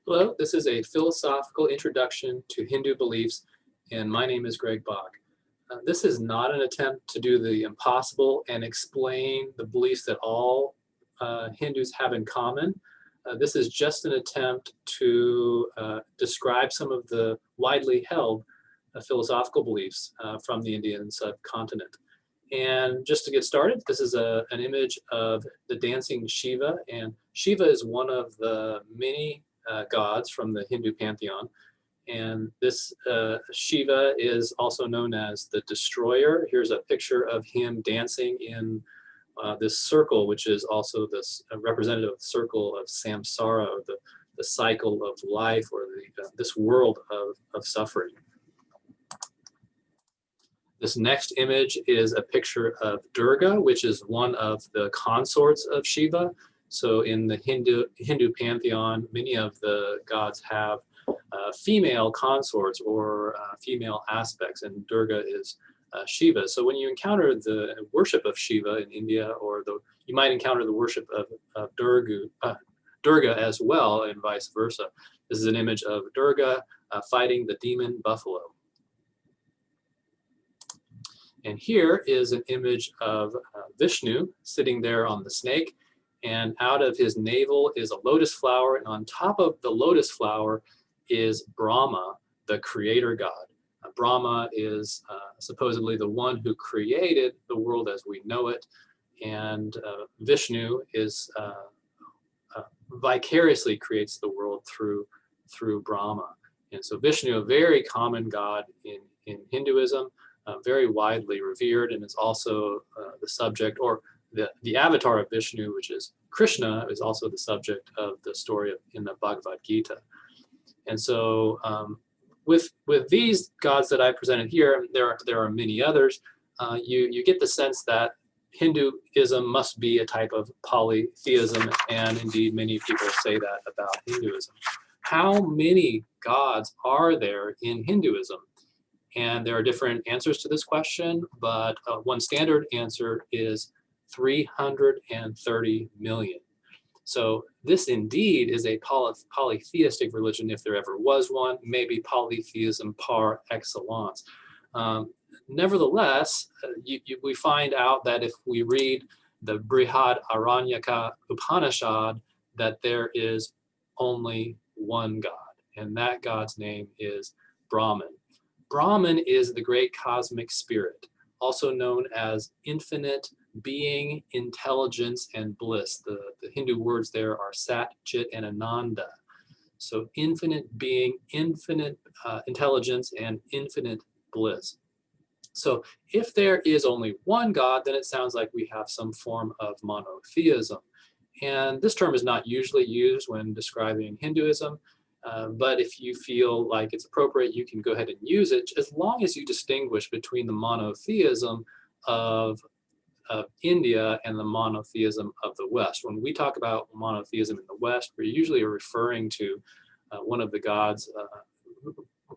Hello, this is a philosophical introduction to Hindu beliefs, and my name is Greg Bach. This is not an attempt to do the impossible and explain the beliefs that all Hindus have in common. This is just an attempt to describe some of the widely held philosophical beliefs from the Indian subcontinent. And just to get started, this is an image of the dancing Shiva, and Shiva is one of the many gods from the Hindu pantheon. And this Shiva is also known as the destroyer. Here's a picture of him dancing in this circle, which is also this representative circle of samsara, or the cycle of life, or this world of suffering. This next image is a picture of Durga, which is one of the consorts of Shiva. So in the Hindu pantheon, many of the gods have female consorts or female aspects, and Durga is Shiva. So when you encounter the worship of Shiva in India, or you might encounter the worship of Durga as well, and vice versa. This is an image of Durga fighting the demon buffalo. And here is an image of Vishnu sitting there on the snake, and out of his navel is a lotus flower, and on top of the lotus flower is Brahma, the creator god. Brahma is supposedly the one who created the world as we know it, and Vishnu is vicariously creates the world through Brahma. And so Vishnu, a very common god in Hinduism, very widely revered, and is also the subject, or the avatar of Vishnu, which is Krishna, is also the subject of the story in the Bhagavad Gita. And so with these gods that I presented here, there are many others. You get the sense that Hinduism must be a type of polytheism, and indeed many people say that about Hinduism. How many gods are there in Hinduism? And there are different answers to this question, but one standard answer is 330 million. So this indeed is a polytheistic religion, if there ever was one, maybe polytheism par excellence. Nevertheless, we find out that if we read the Brihad Aranyaka Upanishad, that there is only one God, and that God's name is Brahman. Brahman is the great cosmic spirit, also known as infinite being, intelligence, and bliss. The Hindu words there are Sat, Chit, and Ananda. So infinite being, infinite intelligence, and infinite bliss. So if there is only one God, then it sounds like we have some form of monotheism. And this term is not usually used when describing Hinduism. But if you feel like it's appropriate, you can go ahead and use it, as long as you distinguish between the monotheism of India and the monotheism of the West. When we talk about monotheism in the West, we usually are referring to one of the gods,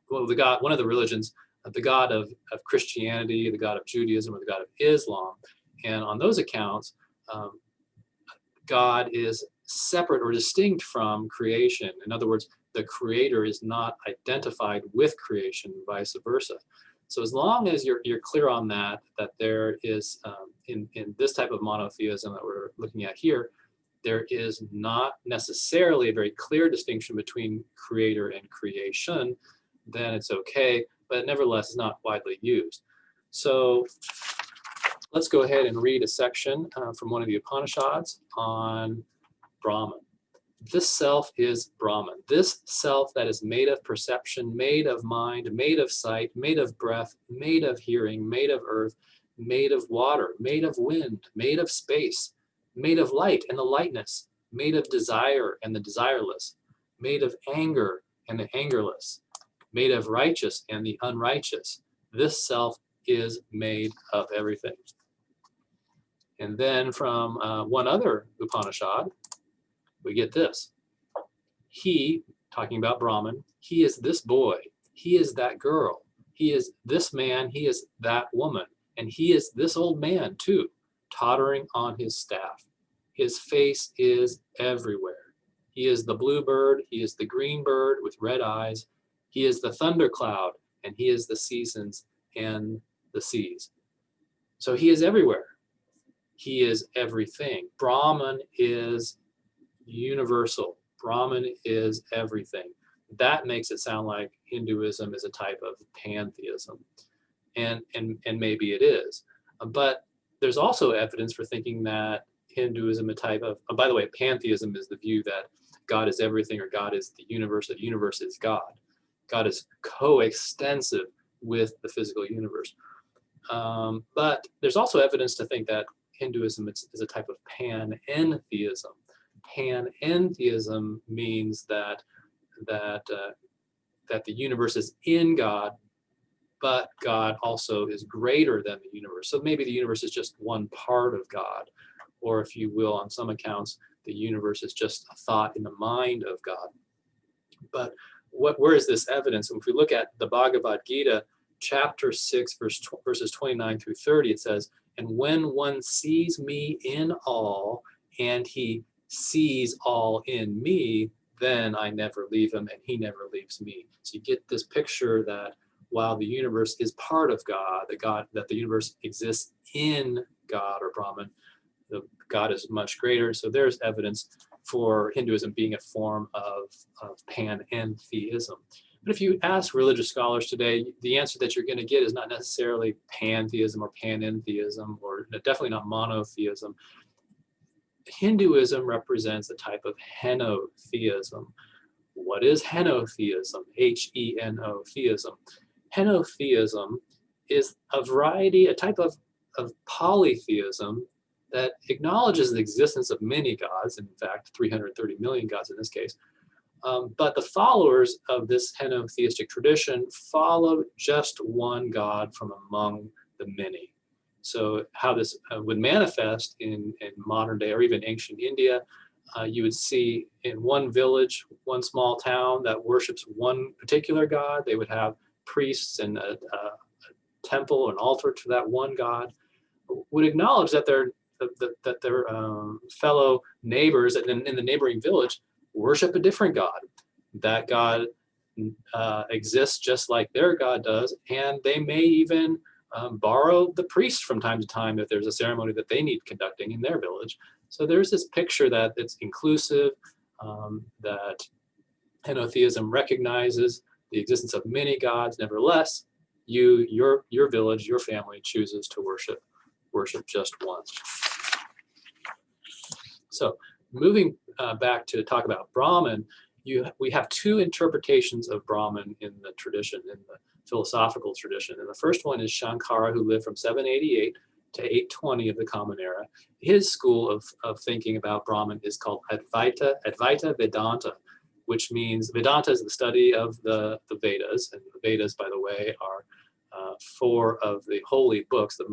one of the religions, the god of Christianity, the god of Judaism, or the god of Islam. And on those accounts, God is separate or distinct from creation. In other words, the creator is not identified with creation, vice versa. So as long as you're clear on that there is, in this type of monotheism that we're looking at here, there is not necessarily a very clear distinction between creator and creation, then it's okay, but nevertheless, it's not widely used. So let's go ahead and read a section from one of the Upanishads on Brahman. This self is Brahman. This self that is made of perception, made of mind, made of sight, made of breath, made of hearing, made of earth, made of water, made of wind, made of space, made of light and the lightness, made of desire and the desireless, made of anger and the angerless, made of righteous and the unrighteous. This self is made of everything. And then from one other Upanishad, we get this. He, talking about Brahman, he is this boy, he is that girl, he is this man, he is that woman, and he is this old man too, tottering on his staff. His face is everywhere. He is the blue bird. He is the green bird with red eyes. He is the thundercloud, and he is the seasons and the seas. So he is everywhere. He is everything. Brahman is universal. Brahman is everything. That makes it sound like Hinduism is a type of pantheism. And maybe it is. But there's also evidence for thinking that Hinduism, a type of, by the way, pantheism is the view that God is everything, or God is the universe is God. God is coextensive with the physical universe. But there's also evidence to think that Hinduism is a type of panentheism. Panentheism means that the universe is in God, but God also is greater than the universe. So maybe the universe is just one part of God, or if you will, on some accounts, the universe is just a thought in the mind of God. But where is this evidence? If we look at the Bhagavad Gita, chapter 6, verses 29 through 30, it says, "And when one sees me in all, and he sees all in me, then I never leave him, and he never leaves me." So you get this picture that while the universe is part of God, that the universe exists in God, or Brahman, the God is much greater. So there's evidence for Hinduism being a form of panentheism. But if you ask religious scholars today, the answer that you're going to get is not necessarily pantheism or panentheism, or definitely not monotheism. Hinduism represents a type of henotheism. What is henotheism? H-E-N-O theism. Henotheism is a type of polytheism that acknowledges the existence of many gods, in fact, 330 million gods in this case. But the followers of this henotheistic tradition follow just one God from among the many. So how this would manifest in modern day or even ancient India, you would see in one village, one small town that worships one particular God, they would have priests and a temple, an altar to that one God, would acknowledge that their fellow neighbors in the neighboring village worship a different God. That God exists just like their God does, and they may even borrow the priest from time to time if there's a ceremony that they need conducting in their village. So there's this picture that it's inclusive, that henotheism recognizes the existence of many gods. Nevertheless, your village, your family chooses to worship just one. So moving back to talk about Brahman, we have two interpretations of Brahman in the tradition, in the philosophical tradition. And the first one is Shankara, who lived from 788 to 820 of the Common Era. His school of thinking about Brahman is called advaita vedanta, which means Vedanta is the study of the Vedas. And the Vedas, by the way, are four of the holy books, the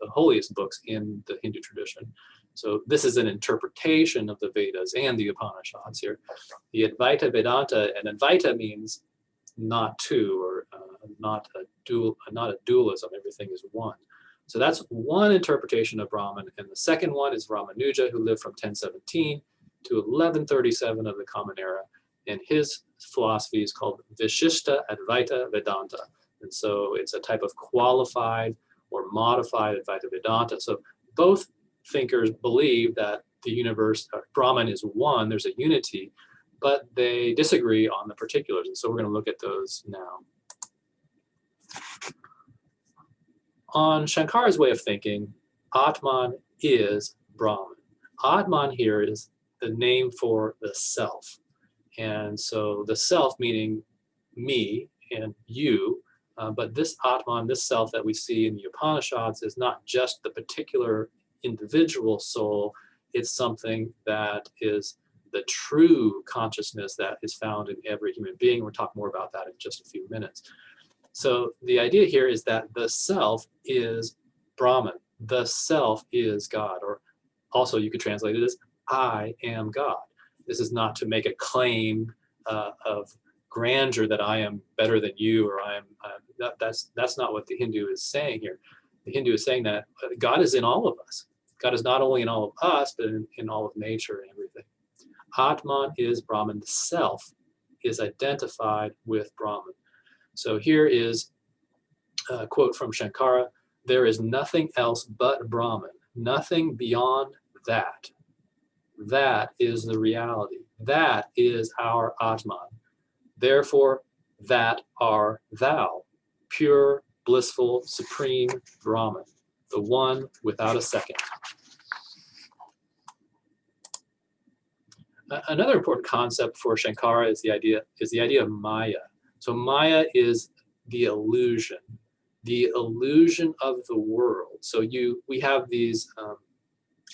holiest books in the Hindu tradition. So this is an interpretation of the Vedas and the Upanishads here. The Advaita Vedanta, and Advaita means not two, or not a dualism. Everything is one. So that's one interpretation of Brahman. And the second one is Ramanuja, who lived from 1017 to 1137 of the Common Era. And his philosophy is called Vishishta Advaita Vedanta. And so it's a type of qualified or modified Advaita Vedanta. So both thinkers believe that the universe, Brahman is one, there's a unity, but they disagree on the particulars. And so we're going to look at those now. On Shankara's way of thinking, Atman is Brahman. Atman here is the name for the self. And so the self meaning me and you, but this Atman, this self that we see in the Upanishads, is not just the particular individual soul, it's something that is the true consciousness that is found in every human being. We'll talk more about that in just a few minutes. So the idea here is that the self is Brahman. The self is God, or also you could translate it as I am God. This is not to make a claim of grandeur that I am better than you, or I am. That's not what the Hindu is saying here. The Hindu is saying that God is in all of us. God is not only in all of us, but in all of nature and everything. Atman is Brahman. The self is identified with Brahman. So here is a quote from Shankara: there is nothing else but Brahman, nothing beyond that. That is the reality. That is our Atman. Therefore, that are thou, pure, blissful, supreme Brahman, the one without a second. Another important concept for Shankara is the idea of Maya. So Maya is the illusion of the world. So we have these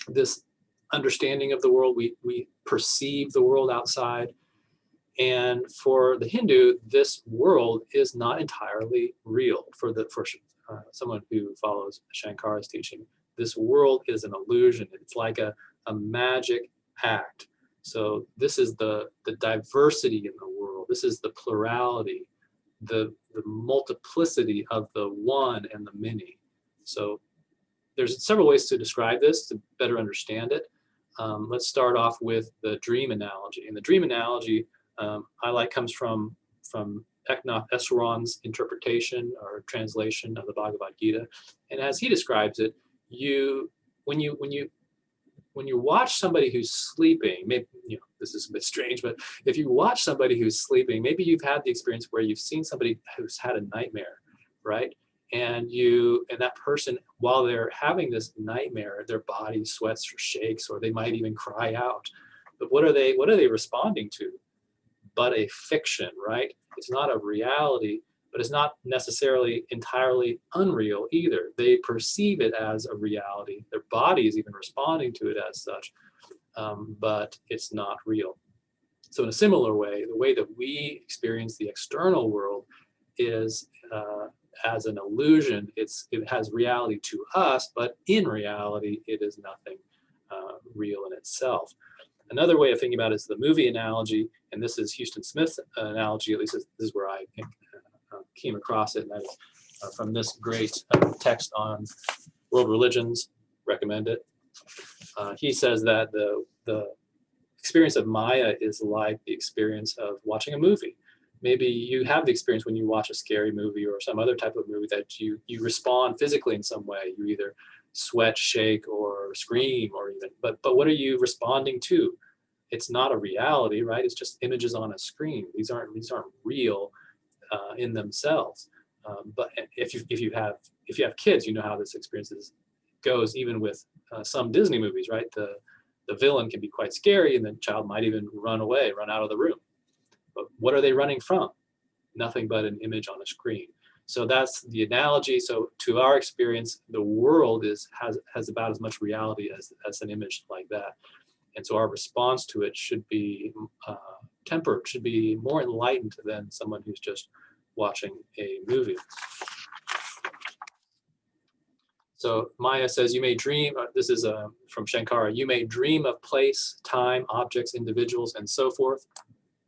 this understanding of the world. We perceive the world outside, and for the Hindu, this world is not entirely real. For someone who follows Shankara's teaching, this world is an illusion. It's like a magic act. So this is the diversity in the world. This is the plurality, the multiplicity of the one and the many. So there's several ways to describe this to better understand it. Let's start off with the dream analogy. And the dream analogy I like comes from Eknath Easwaran's interpretation or translation of the Bhagavad Gita. And as he describes it, when you watch somebody who's sleeping, maybe, this is a bit strange, but if you watch somebody who's sleeping, maybe you've had the experience where you've seen somebody who's had a nightmare, right? And that person, while they're having this nightmare, their body sweats or shakes, or they might even cry out. But what are they responding to? But a fiction, right? It's not a reality, but it's not necessarily entirely unreal either. They perceive it as a reality. Their body is even responding to it as such, but it's not real. So in a similar way, the way that we experience the external world is as an illusion. It has reality to us, but in reality, it is nothing real in itself. Another way of thinking about it is the movie analogy, and this is Houston Smith's analogy, at least this is where I came across it, and that is from this great text on world religions. Recommend it. He says that the experience of Maya is like the experience of watching a movie. Maybe you have the experience when you watch a scary movie or some other type of movie that you respond physically in some way. You either sweat, shake, or scream, or even, but what are you responding to? It's not a reality, right? It's just images on a screen. These aren't real in themselves. But if you have kids, you know how this experience goes. Even with some Disney movies, right? The villain can be quite scary, and the child might even run out of the room. But what are they running from? Nothing but an image on a screen. So that's the analogy. So to our experience, the world has about as much reality as an image like that. And so our response to it should be tempered, should be more enlightened than someone who's just watching a movie. So Maya says, you may dream, this is from Shankara, you may dream of place, time, objects, individuals, and so forth,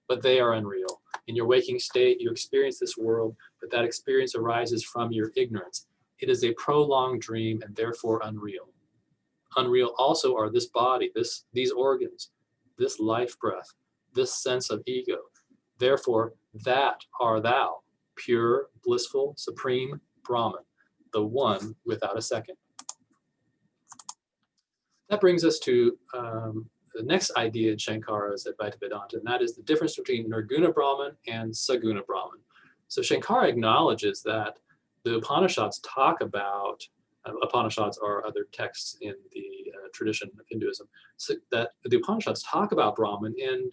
but they are unreal. In your waking state, you experience this world, but that experience arises from your ignorance. It is a prolonged dream and therefore unreal. Unreal also are this body, these organs, this life breath, this sense of ego. Therefore, that are thou, pure, blissful, supreme Brahman, the one without a second. That brings us to the next idea in Shankara's Advaita Vedanta, and that is the difference between Nirguna Brahman and Saguna Brahman. So Shankara acknowledges that the Upanishads talk about, Upanishads are other texts in the tradition of Hinduism, so that the Upanishads talk about Brahman and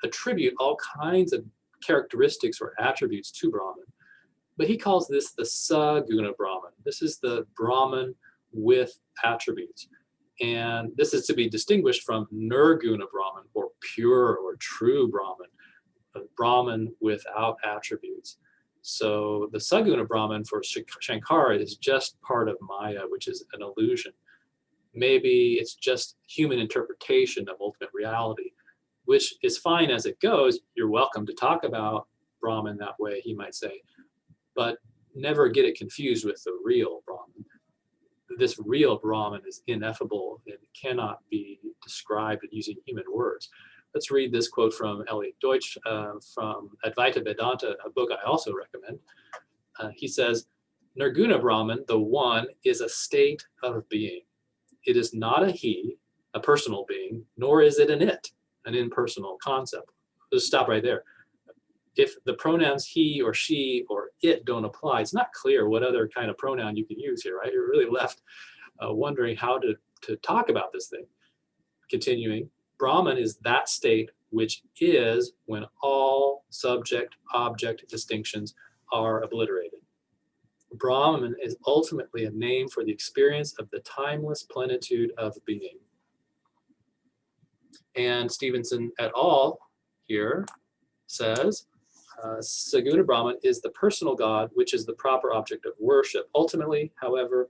attribute all kinds of characteristics or attributes to Brahman. But he calls this the Saguna Brahman. This is the Brahman with attributes. And this is to be distinguished from Nirguna Brahman, or pure or true Brahman, a Brahman without attributes. So the Saguna Brahman for Shankara is just part of Maya, which is an illusion. Maybe it's just human interpretation of ultimate reality, which is fine as it goes. You're welcome to talk about Brahman that way, he might say, but never get it confused with the real Brahman. This real Brahman is ineffable and cannot be described using human words. Let's read this quote from Elliot Deutsch from Advaita Vedanta, a book I also recommend. He says, Nirguna Brahman, the one, is a state of being. It is not a he, a personal being, nor is it an it, an impersonal concept. Let's stop right there. If the pronouns he or she or it don't apply, it's not clear what other kind of pronoun you can use here, right? You're really left wondering how to talk about this thing. Continuing, Brahman is that state which is when all subject-object distinctions are obliterated. Brahman is ultimately a name for the experience of the timeless plenitude of being. And Stevenson et al. Here says, Saguna Brahman is the personal God, which is the proper object of worship. Ultimately, however,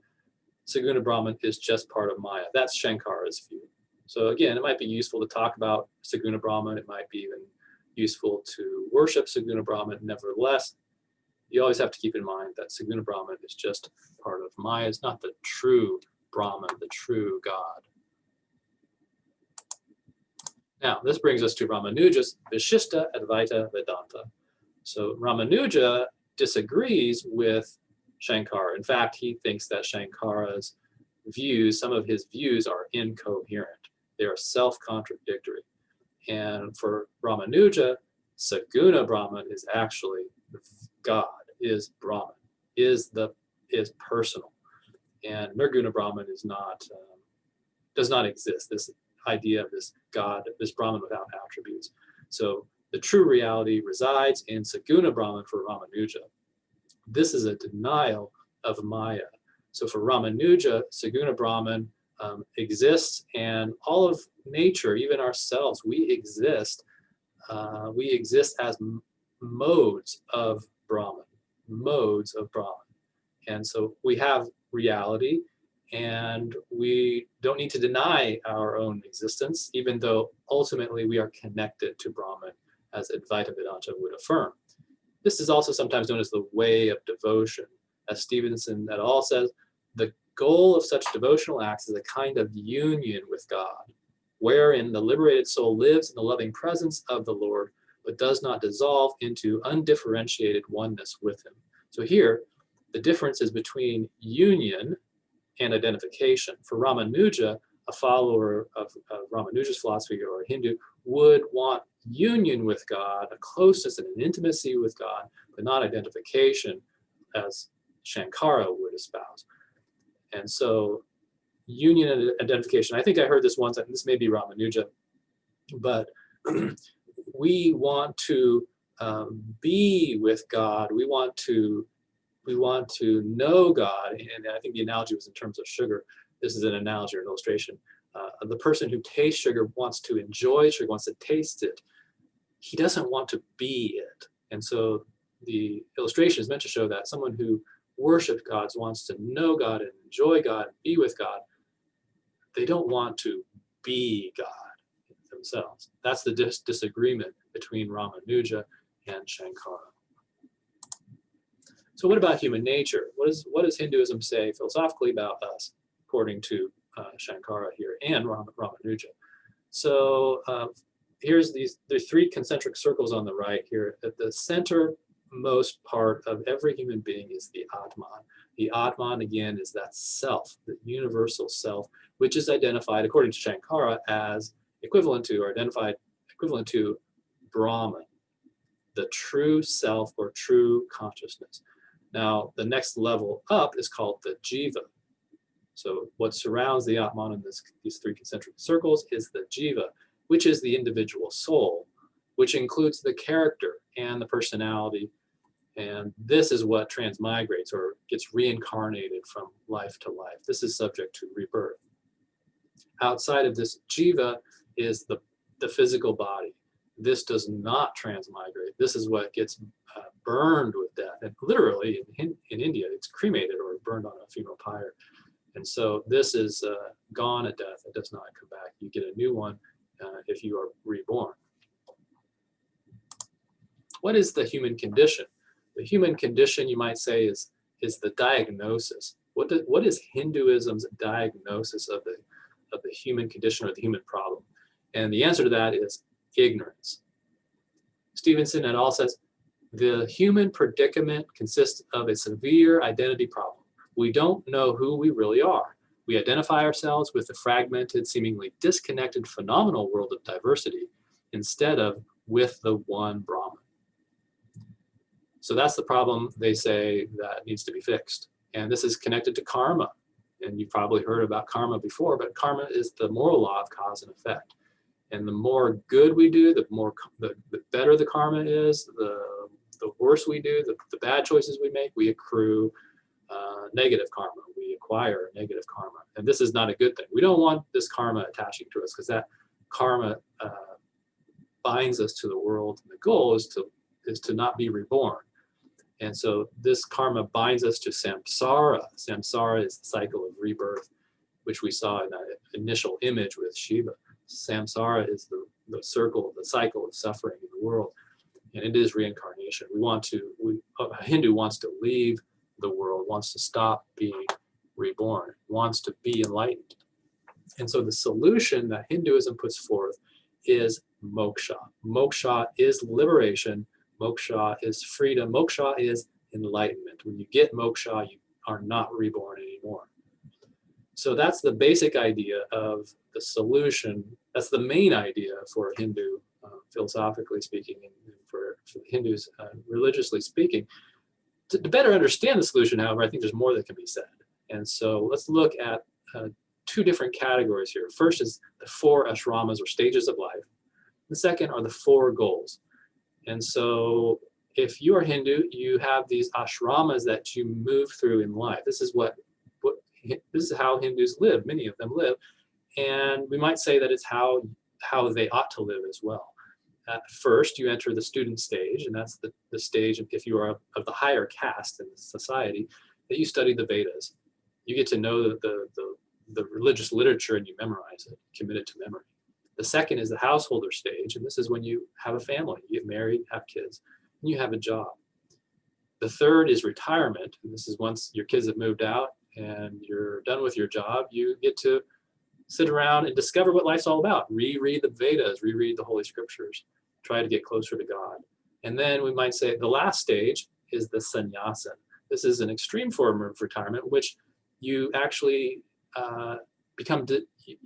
Saguna Brahman is just part of Maya. That's Shankara's view. So again, it might be useful to talk about Saguna Brahman. It might be even useful to worship Saguna Brahman. Nevertheless, you always have to keep in mind that Saguna Brahman is just part of Maya. It's not the true Brahman, the true God. Now, this brings us to Ramanuja's Vishishta Advaita Vedanta. So Ramanuja disagrees with Shankara. In fact, he thinks that Shankara's views, some of his views are incoherent. They are self-contradictory. And for Ramanuja, Saguna Brahman is actually God, is Brahman, is personal. And Nirguna Brahman is not, does not exist, this idea of this God, this Brahman without attributes. So the true reality resides in Saguna Brahman for Ramanuja. This is a denial of Maya. So for Ramanuja, Saguna Brahman exists, and all of nature, even ourselves, we exist as modes of Brahman, And so we have reality, and we don't need to deny our own existence, even though ultimately we are connected to Brahman, as Advaita Vedanta would affirm. This is also sometimes known as the way of devotion. As Stevenson et al. Says, the goal of such devotional acts is a kind of union with God, wherein the liberated soul lives in the loving presence of the Lord, but does not dissolve into undifferentiated oneness with him. So here, the difference is between union and identification. For Ramanuja, a follower of Ramanuja's philosophy or a Hindu, would want union with God, a closeness and an intimacy with God, but not identification, as Shankara would espouse. And so union and identification, I think I heard this once, and this may be Ramanuja, but we want to be with God. We want to know God, and I think the analogy was in terms of sugar. This is an analogy or an illustration. The person who tastes sugar wants to enjoy sugar, wants to taste it. He doesn't want to be it. And so the illustration is meant to show that someone who worships God wants to know God and enjoy God, be with God. They don't want to be God themselves. That's the disagreement between Ramanuja and Shankara. So what about human nature? What does Hinduism say philosophically about us, according to Shankara here and Ramanuja? So there's three concentric circles on the right here. At the centermost part of every human being is the Atman. The Atman, again, is that self, the universal self, which is identified, according to Shankara, as equivalent to Brahman, the true self or true consciousness. Now, the next level up is called the Jiva. So what surrounds the Atman in these three concentric circles is the Jiva, which is the individual soul, which includes the character and the personality. And this is what transmigrates or gets reincarnated from life to life. This is subject to rebirth. Outside of this Jiva is the physical body. This does not transmigrate. This is what gets burned with death. And literally in India, it's cremated or burned on a funeral pyre. And so this is gone at death. It does not come back. You get a new one if you are reborn. What is the human condition? The human condition, you might say, is the diagnosis. What is Hinduism's diagnosis of the human condition or the human problem? And the answer to that is ignorance. Stevenson et al. Says, the human predicament consists of a severe identity problem. We don't know who we really are. We identify ourselves with the fragmented, seemingly disconnected phenomenal world of diversity instead of with the one Brahman. So that's the problem, they say, that needs to be fixed. And this is connected to karma. And you've probably heard about karma before, but karma is the moral law of cause and effect. And the more good we do, the better the karma is, the worse we do, the bad choices we make, we accrue negative karma. We acquire negative karma. And this is not a good thing. We don't want this karma attaching to us, because that karma binds us to the world. And the goal is to not be reborn. And so this karma binds us to samsara. Samsara is the cycle of rebirth, which we saw in that initial image with Shiva. Samsara is the circle, the cycle of suffering in the world. And it is reincarnation. A Hindu wants to leave the world, wants to stop being reborn, wants to be enlightened. And so the solution that Hinduism puts forth is moksha. Moksha is liberation. Moksha is freedom. Moksha is enlightenment. When you get moksha, you are not reborn anymore. So that's the basic idea of the solution. That's the main idea for a Hindu, philosophically speaking, and for Hindus, religiously speaking. To better understand the solution, however, I think there's more that can be said. And so let's look at two different categories here. First is the 4 ashramas, or stages of life. The second are the 4 goals. And so if you are Hindu, you have these ashramas that you move through in life. This is how Hindus live. Many of them live. And we might say that it's how they ought to live as well. First, you enter the student stage, and that's the stage, if you are of the higher caste in society, that you study the Vedas. You get to know the religious literature, and you memorize it, commit it to memory. The second is the householder stage, and this is when you have a family, you get married, have kids, and you have a job. The third is retirement, and this is once your kids have moved out and you're done with your job, you get to sit around and discover what life's all about. Reread the Vedas, reread the Holy Scriptures, try to get closer to God. And then we might say the last stage is the sannyasin. This is an extreme form of retirement, which you actually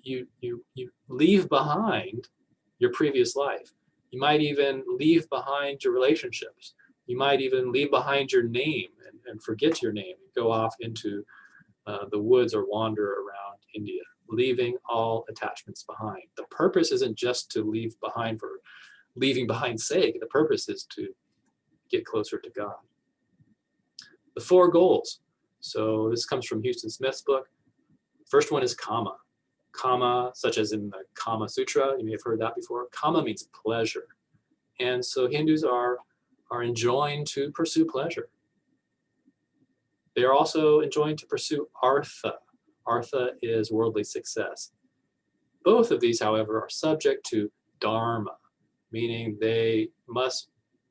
you leave behind your previous life. You might even leave behind your relationships. You might even leave behind your name and forget your name and go off into the woods or wander around India, leaving all attachments behind. The purpose isn't just to leave behind for leaving behind sake. The purpose is to get closer to God. The 4 goals. So this comes from Houston Smith's book. First one is kama. Kama, such as in the Kama Sutra, you may have heard that before. Kama means pleasure. And so Hindus are enjoined to pursue pleasure. They are also enjoined to pursue artha. Artha is worldly success. Both of these, however, are subject to dharma, meaning they must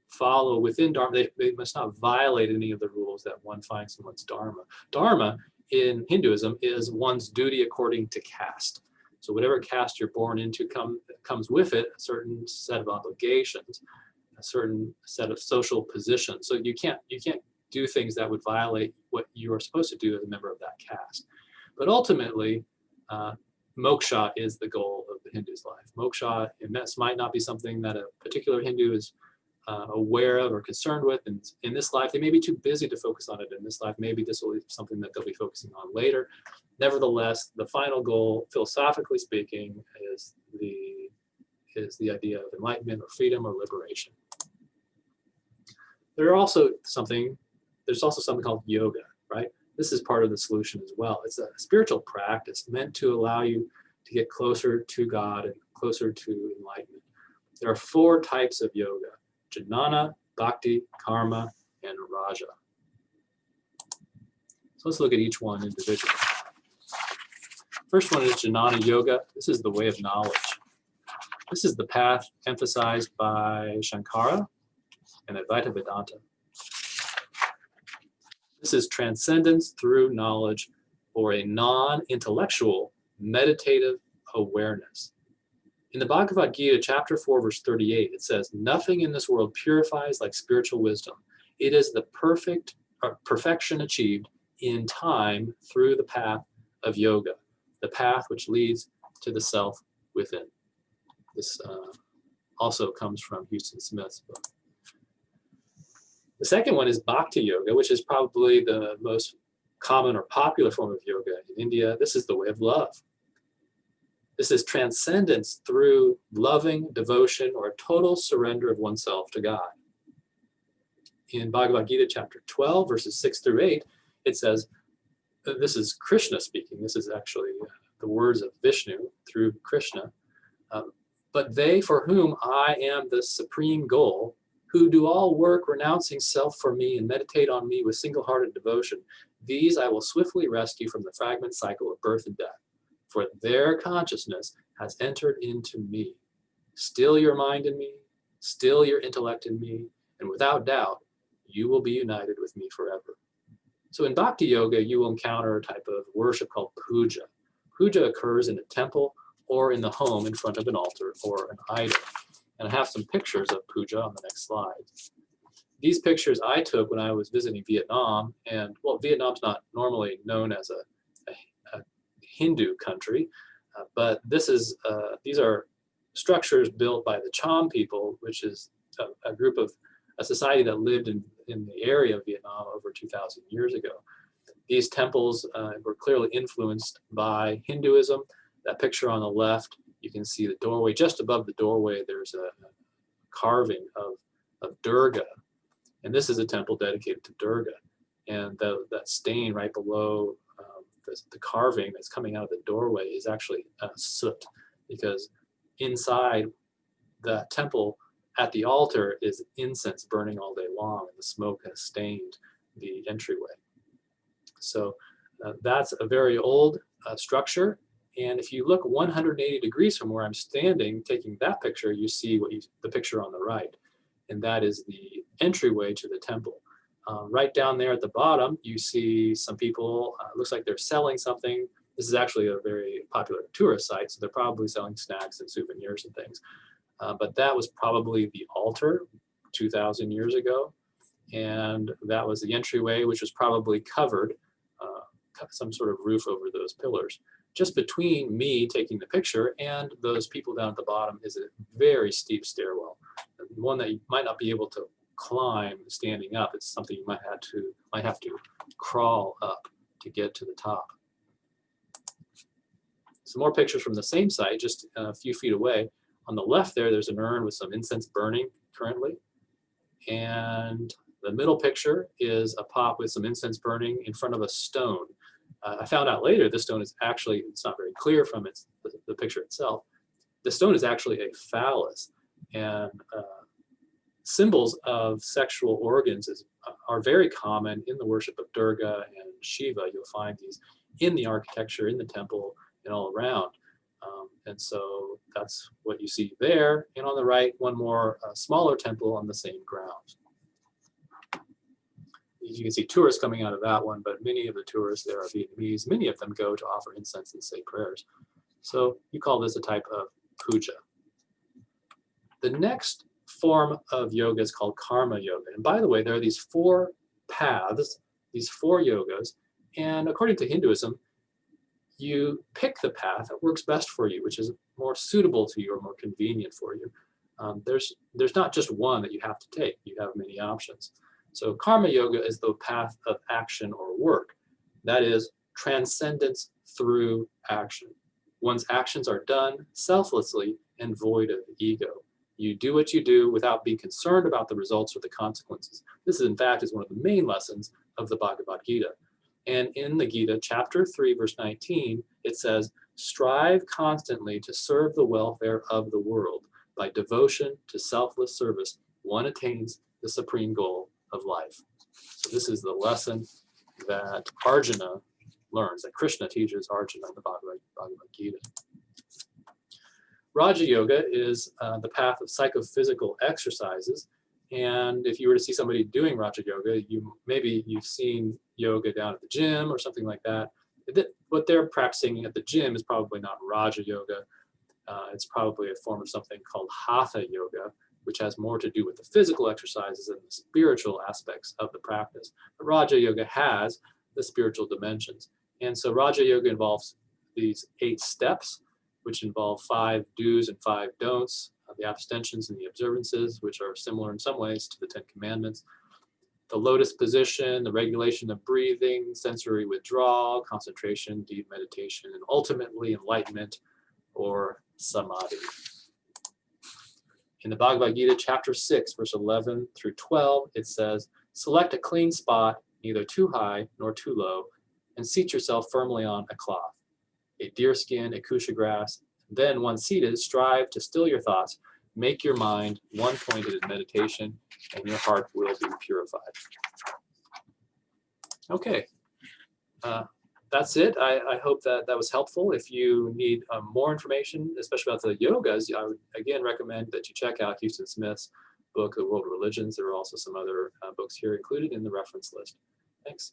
follow within dharma. They must not violate any of the rules that one finds in one's dharma. Dharma in Hinduism is one's duty according to caste. So whatever caste you're born into comes with it a certain set of obligations, a certain set of social positions. So you can't do things that would violate what you are supposed to do as a member of that caste. But ultimately, moksha is the goal of the Hindu's life. Moksha, and this might not be something that a particular Hindu is aware of or concerned with in this life. They may be too busy to focus on it in this life. Maybe this will be something that they'll be focusing on later. Nevertheless, the final goal, philosophically speaking, is the idea of enlightenment or freedom or liberation. There's also something called yoga, right? This is part of the solution as well. It's a spiritual practice meant to allow you to get closer to God and closer to enlightenment. There are 4 types of yoga: jnana, bhakti, karma, and raja. So let's look at each one individually. First one is jnana yoga. This is the way of knowledge. This is the path emphasized by Shankara and Advaita Vedanta. This is transcendence through knowledge, or a non-intellectual meditative awareness. In the Bhagavad Gita, chapter 4, verse 38, it says, "Nothing in this world purifies like spiritual wisdom. It is the perfection achieved in time through the path of yoga, the path which leads to the self within." This also comes from Houston Smith's book. The second one is Bhakti Yoga, which is probably the most common or popular form of yoga in India. This is the way of love. This is transcendence through loving devotion or a total surrender of oneself to God. In Bhagavad Gita, chapter 12, verses 6 through 8, it says, this is Krishna speaking. This is actually the words of Vishnu through Krishna. But they for whom I am the supreme goal, who do all work renouncing self for me and meditate on me with single-hearted devotion, these I will swiftly rescue from the fragment cycle of birth and death. For their consciousness has entered into me. Still your mind in me, still your intellect in me, and without doubt, you will be united with me forever. So in Bhakti Yoga, you will encounter a type of worship called puja. Puja occurs in a temple or in the home in front of an altar or an idol. And I have some pictures of puja on the next slide. These pictures I took when I was visiting Vietnam, and well, Vietnam's not normally known as a Hindu country, but these are structures built by the Cham people, which is a society that lived in the area of Vietnam over 2,000 years ago. These temples were clearly influenced by Hinduism. That picture on the left, you can see the doorway. Just above the doorway, there's a carving of Durga. And this is a temple dedicated to Durga. And that stain right below the carving that's coming out of the doorway is actually soot, because inside that temple at the altar is incense burning all day long, and the smoke has stained the entryway. So that's a very old structure. And if you look 180 degrees from where I'm standing, taking that picture, you see the picture on the right. And that is the entryway to the temple. Right down there at the bottom, you see some people, looks like they're selling something. This is actually a very popular tourist site, so they're probably selling snacks and souvenirs and things. But that was probably the altar 2,000 years ago. And that was the entryway, which was probably covered, some sort of roof over those pillars. Just between me taking the picture and those people down at the bottom is a very steep stairwell, one that you might not be able to climb standing up. It's something you might have to crawl up to get to the top. Some more pictures from the same site, just a few feet away. On the left there's an urn with some incense burning currently. And the middle picture is a pot with some incense burning in front of a stone. I found out later this stone is actually, it's not very clear from the picture itself. The stone is actually a phallus, and symbols of sexual organs are very common in the worship of Durga and Shiva. You'll find these in the architecture, in the temple, and all around. And so that's what you see there. And on the right, one more smaller temple on the same ground. You can see tourists coming out of that one, but many of the tourists there are Vietnamese. Many of them go to offer incense and say prayers. So you call this a type of puja. The next form of yoga is called karma yoga. And by the way, there are these 4 paths, these 4 yogas. And according to Hinduism, you pick the path that works best for you, which is more suitable to you or more convenient for you. There's not just one that you have to take. You have many options. So karma yoga is the path of action or work. That is transcendence through action. One's actions are done selflessly and void of ego. You do what you do without being concerned about the results or the consequences. This, in fact, is one of the main lessons of the Bhagavad Gita. And in the Gita, chapter 3, verse 19, it says, "Strive constantly to serve the welfare of the world. By devotion to selfless service, one attains the supreme goal of life." So this is the lesson that Arjuna learns, that Krishna teaches Arjuna in the Bhagavad Gita. Raja Yoga is the path of psychophysical exercises. And if you were to see somebody doing Raja Yoga, maybe you've seen yoga down at the gym or something like that. What they're practicing at the gym is probably not Raja Yoga. It's probably a form of something called hatha yoga, which has more to do with the physical exercises and the spiritual aspects of the practice. But Raja Yoga has the spiritual dimensions. And so Raja Yoga involves these 8 steps, which involve 5 do's and 5 don'ts, the abstentions and the observances, which are similar in some ways to the 10 Commandments. The lotus position, the regulation of breathing, sensory withdrawal, concentration, deep meditation, and ultimately enlightenment or samadhi. In the Bhagavad Gita, chapter 6, verse 11 through 12, it says, select a clean spot, neither too high nor too low, and seat yourself firmly on a cloth, a deerskin, a kusha grass. Then, once seated, strive to still your thoughts. Make your mind one-pointed in meditation, and your heart will be purified. Okay. That's it. I hope that that was helpful. If you need more information, especially about the yogas, I would again recommend that you check out Houston Smith's book, The World of Religions. There are also some other books here included in the reference list. Thanks.